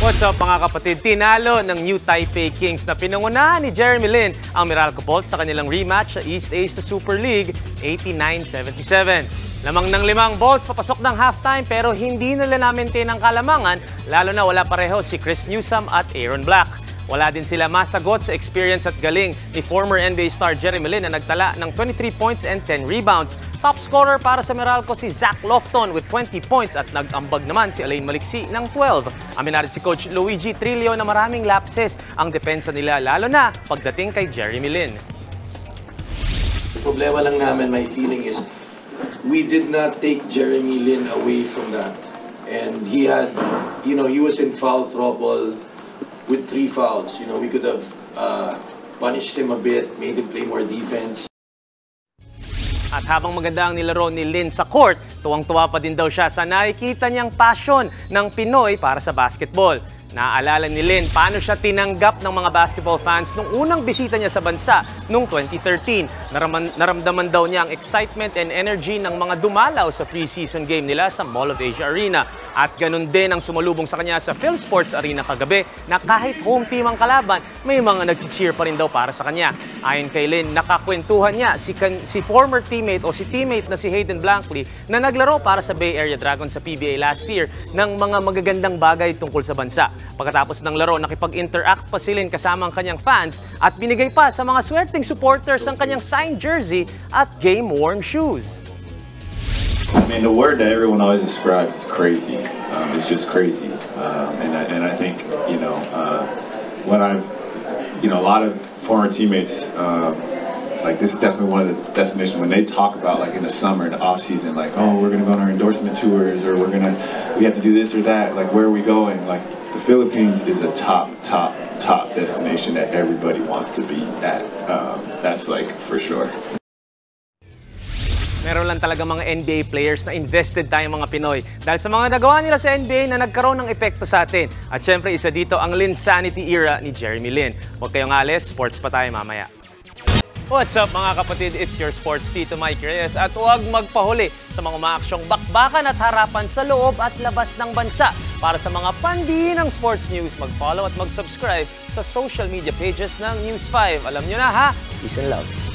What's up mga kapatid? Tinalo ng New Taipei Kings na pinangunahan ni Jeremy Lin ang Meralco Bolts sa kanilang rematch sa East Asia Super League 89-77. Lamang ng 5 Bolts papasok ng halftime pero hindi nila na-maintain ang kalamangan lalo na wala pareho si Chris Newsome at Aaron Black. Wala din sila masagot sa experience at galing ni former NBA star Jeremy Lin na nagtala ng 23 points and 10 rebounds. Top scorer para sa Meralco si Zach Lofton with 20 points at nag-ambag naman si Alain Maliksi ng 12. Aminado si Coach Luigi Trillo na maraming lapses ang depensa nila lalo na pagdating kay Jeremy Lin. Problema lang namin, my feeling is, we did not take Jeremy Lin away from that. And he had, he was in foul trouble with 3 fouls. We could have punished him a bit, made him play more defense. At habang maganda ang nilaro ni Lin sa court, tuwang-tuwa pa din daw siya sa nakikita niyang passion ng Pinoy para sa basketball. Naaalala ni Lin paano siya tinanggap ng mga basketball fans nung unang bisita niya sa bansa noong 2013. Naramdaman daw niya ang excitement and energy ng mga dumalaw sa preseason game nila sa Mall of Asia Arena. At ganun din ang sumalubong sa kanya sa PhilSports Arena kagabi na kahit home team ang kalaban, may mga nag-cheer pa rin daw para sa kanya. Ayon kay Lin, nakakwentuhan niya si former teammate o si teammate na si Hayden Blankley na naglaro para sa Bay Area Dragons sa PBA last year ng mga magagandang bagay tungkol sa bansa. Pagkatapos ng laro, nakipag-interact pa si Lin kasama ang kanyang fans at binigay pa sa mga swerteng supporters ang kanyang signed jersey at game-worn shoes. I mean, the word that everyone always describes is crazy. It's just crazy. And I think, when a lot of former teammates, like this is definitely one of the destinations when they talk about like in the summer, in the off season, like, oh, we're going to go on our endorsement tours or we have to do this or that. Like, where are we going? Like, the Philippines is a top destination that everybody wants to be at. That's like for sure. Meron lang talaga mga NBA players na invested tayong mga Pinoy dahil sa mga nagawa nila sa NBA na nagkaroon ng epekto sa atin. At syempre, isa dito ang Linsanity era ni Jeremy Lin. Huwag kayong alis, sports pa tayo mamaya. What's up mga kapatid? It's your sports Tito Mike Reyes at huwag magpahuli sa mga umaaksyong bakbakan at harapan sa loob at labas ng bansa. Para sa mga pandi ng sports news, mag-follow at mag-subscribe sa social media pages ng News 5. Alam nyo na ha? Peace and love.